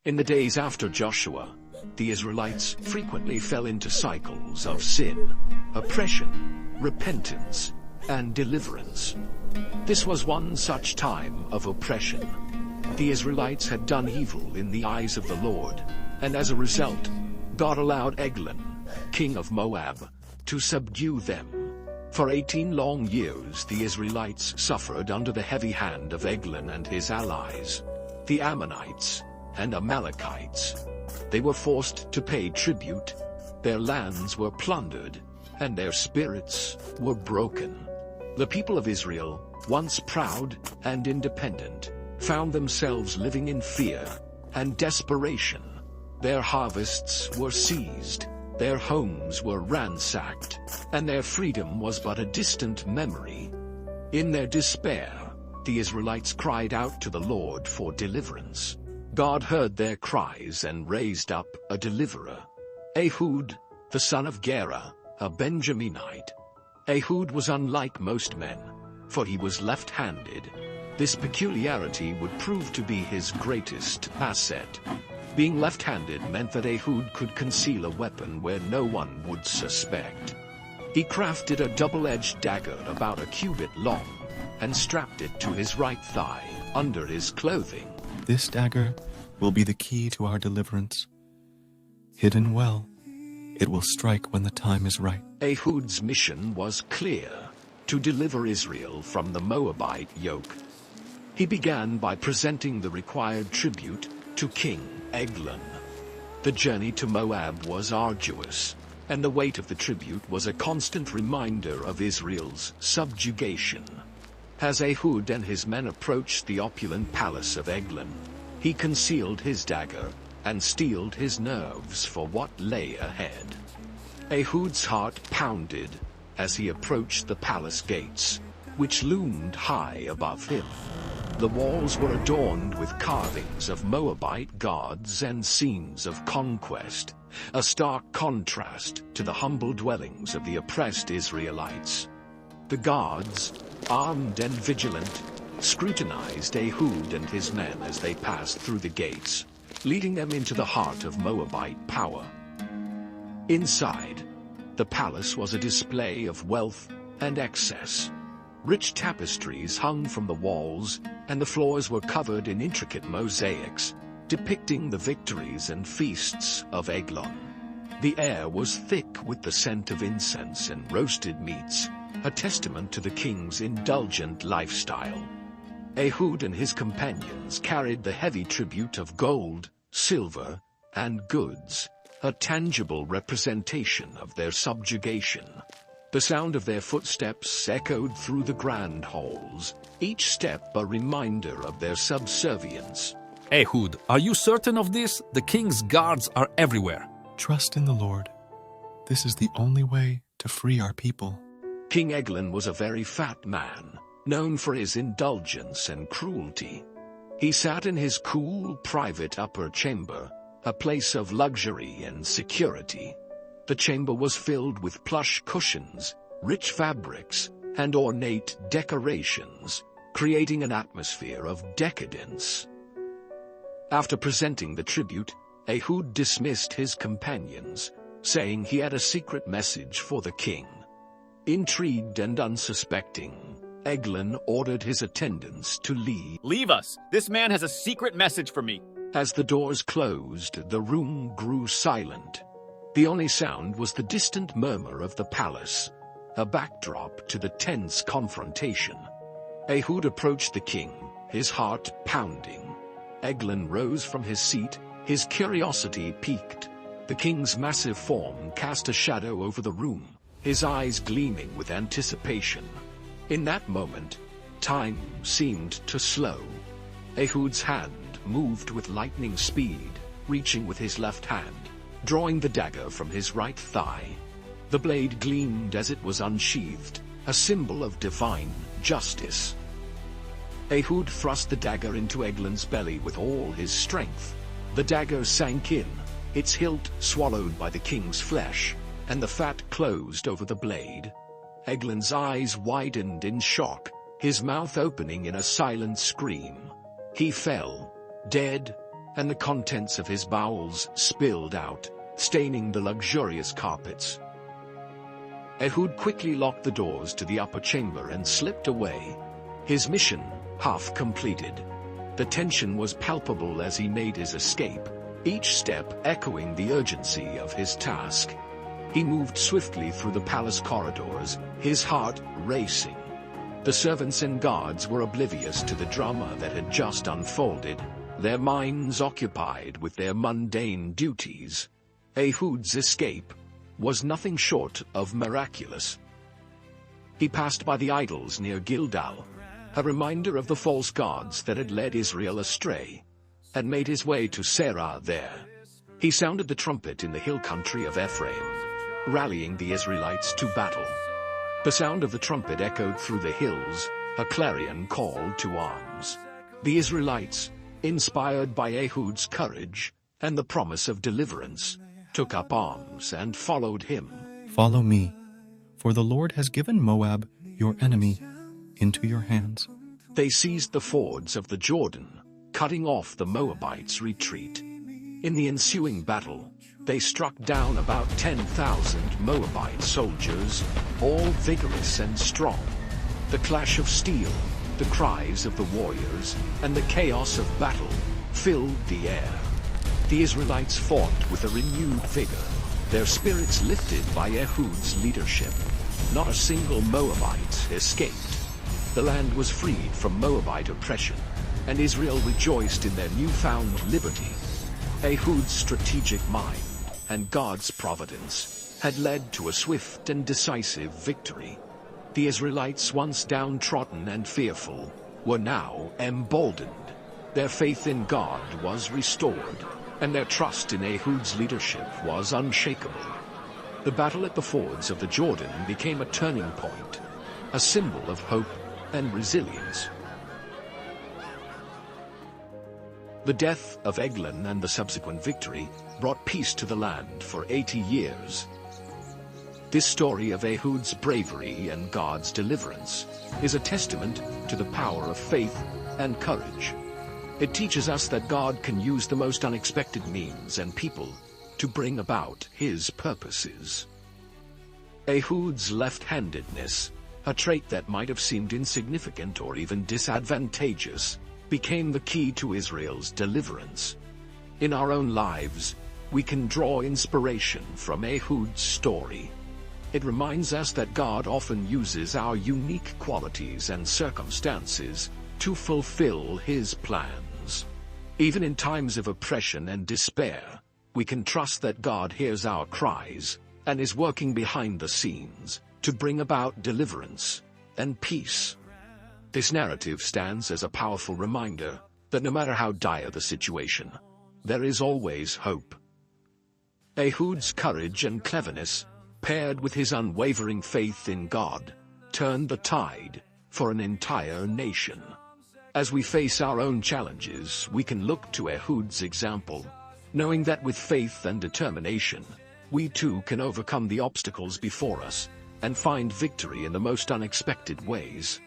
In the days after Joshua, the Israelites frequently fell into cycles of sin, oppression, repentance, and deliverance. This was one such time of oppression. The Israelites had done evil in the eyes of the Lord, and as a result, God allowed Eglon, king of Moab, to subdue them. For 18 long years the Israelites suffered under the heavy hand of Eglon and his allies, the Ammonites and Amalekites. They were forced to pay tribute, their lands were plundered, and their spirits were broken. The people of Israel, once proud and independent, found themselves living in fear and desperation. Their harvests were seized, their homes were ransacked, and their freedom was but a distant memory. In their despair, the Israelites cried out to the Lord for deliverance. God heard their cries and raised up a deliverer, Ehud, the son of Gera, a Benjaminite. Ehud was unlike most men, for he was left-handed. This peculiarity would prove to be his greatest asset. Being left-handed meant that Ehud could conceal a weapon where no one would suspect. He crafted a double-edged dagger about a cubit long and strapped it to his right thigh under his clothing. This dagger will be the key to our deliverance. Hidden well, it will strike when the time is right. Ehud's mission was clear: to deliver Israel from the Moabite yoke. He began by presenting the required tribute to King Eglon. The journey to Moab was arduous, and the weight of the tribute was a constant reminder of Israel's subjugation. As Ehud and his men approached the opulent palace of Eglon, he concealed his dagger and steeled his nerves for what lay ahead. Ehud's heart pounded as he approached the palace gates, which loomed high above him. The walls were adorned with carvings of Moabite gods and scenes of conquest, a stark contrast to the humble dwellings of the oppressed Israelites. The guards, armed and vigilant, scrutinized Ehud and his men as they passed through the gates, leading them into the heart of Moabite power. Inside, the palace was a display of wealth and excess. Rich tapestries hung from the walls, and the floors were covered in intricate mosaics, depicting the victories and feasts of Eglon. The air was thick with the scent of incense and roasted meats, a testament to the king's indulgent lifestyle. Ehud and his companions carried the heavy tribute of gold, silver, and goods, a tangible representation of their subjugation. The sound of their footsteps echoed through the grand halls, each step a reminder of their subservience. Ehud, are you certain of this? The king's guards are everywhere. Trust in the Lord. This is the only way to free our people. King Eglon was a very fat man, known for his indulgence and cruelty. He sat in his cool, private upper chamber, a place of luxury and security. The chamber was filled with plush cushions, rich fabrics, and ornate decorations, creating an atmosphere of decadence. After presenting the tribute, Ehud dismissed his companions, saying he had a secret message for the king. Intrigued and unsuspecting, Eglon ordered his attendants to leave. Leave us! This man has a secret message for me! As the doors closed, the room grew silent. The only sound was the distant murmur of the palace, a backdrop to the tense confrontation. Ehud approached the king, his heart pounding. Eglon rose from his seat, his curiosity piqued. The king's massive form cast a shadow over the room, his eyes gleaming with anticipation. In that moment, time seemed to slow. Ehud's hand moved with lightning speed, reaching with his left hand, drawing the dagger from his right thigh. The blade gleamed as it was unsheathed, a symbol of divine justice. Ehud thrust the dagger into Eglon's belly with all his strength. The dagger sank in, its hilt swallowed by the king's flesh, and the fat closed over the blade. Eglon's eyes widened in shock, his mouth opening in a silent scream. He fell, dead, and the contents of his bowels spilled out, staining the luxurious carpets. Ehud quickly locked the doors to the upper chamber and slipped away, his mission half completed. The tension was palpable as he made his escape, each step echoing the urgency of his task. He moved swiftly through the palace corridors, his heart racing. The servants and guards were oblivious to the drama that had just unfolded, their minds occupied with their mundane duties. Ehud's escape was nothing short of miraculous. He passed by the idols near Gilgal, a reminder of the false gods that had led Israel astray, and made his way to Serah there. He sounded the trumpet in the hill country of Ephraim, rallying the Israelites to battle. The sound of the trumpet echoed through the hills, a clarion call to arms. The Israelites, inspired by Ehud's courage and the promise of deliverance, took up arms and followed him. Follow me, for the Lord has given Moab, your enemy, into your hands. They seized the fords of the Jordan, cutting off the Moabites' retreat. In the ensuing battle, they struck down about 10,000 Moabite soldiers, all vigorous and strong. The clash of steel, the cries of the warriors, and the chaos of battle filled the air. The Israelites fought with a renewed vigor, their spirits lifted by Ehud's leadership. Not a single Moabite escaped. The land was freed from Moabite oppression, and Israel rejoiced in their newfound liberty. Ehud's strategic mind and God's providence had led to a swift and decisive victory. The Israelites, once downtrodden and fearful, were now emboldened. Their faith in God was restored, and their trust in Ehud's leadership was unshakable. The battle at the fords of the Jordan became a turning point, a symbol of hope and resilience. The death of Eglon and the subsequent victory brought peace to the land for 80 years. This story of Ehud's bravery and God's deliverance is a testament to the power of faith and courage. It teaches us that God can use the most unexpected means and people to bring about his purposes. Ehud's left-handedness, a trait that might have seemed insignificant or even disadvantageous, became the key to Israel's deliverance. In our own lives, we can draw inspiration from Ehud's story. It reminds us that God often uses our unique qualities and circumstances to fulfill his plans. Even in times of oppression and despair, we can trust that God hears our cries and is working behind the scenes to bring about deliverance and peace. This narrative stands as a powerful reminder that no matter how dire the situation, there is always hope. Ehud's courage and cleverness, paired with his unwavering faith in God, turned the tide for an entire nation. As we face our own challenges, we can look to Ehud's example, knowing that with faith and determination, we too can overcome the obstacles before us and find victory in the most unexpected ways.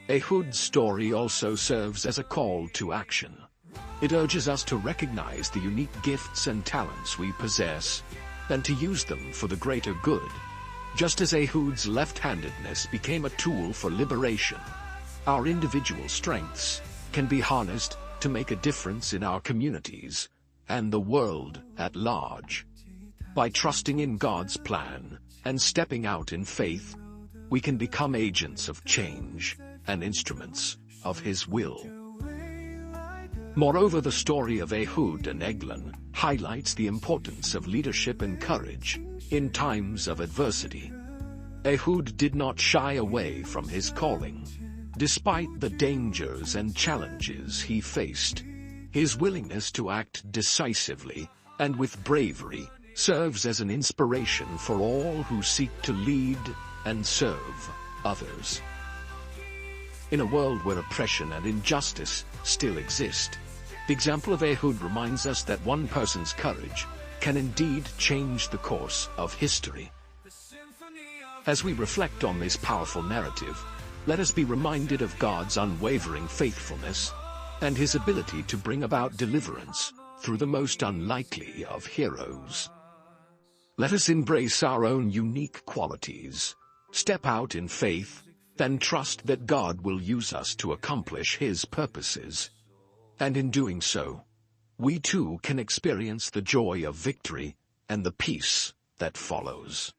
Ehud's story also serves as a call to action. It urges us to recognize the unique gifts and talents we possess and to use them for the greater good. Just as Ehud's left-handedness became a tool for liberation, our individual strengths can be harnessed to make a difference in our communities and the world at large. By trusting in God's plan and stepping out in faith, we can become agents of change and instruments of his will. Moreover, the story of Ehud and Eglon highlights the importance of leadership and courage in times of adversity. Ehud did not shy away from his calling. Despite the dangers and challenges he faced, his willingness to act decisively and with bravery serves as an inspiration for all who seek to lead and serve others. In a world where oppression and injustice still exist, the example of Ehud reminds us that one person's courage can indeed change the course of history. As we reflect on this powerful narrative, let us be reminded of God's unwavering faithfulness. and his ability to bring about deliverance through the most unlikely of heroes. Let us embrace our own unique qualities, step out in faith, and trust that God will use us to accomplish His purposes. And in doing so, we too can experience the joy of victory and the peace that follows.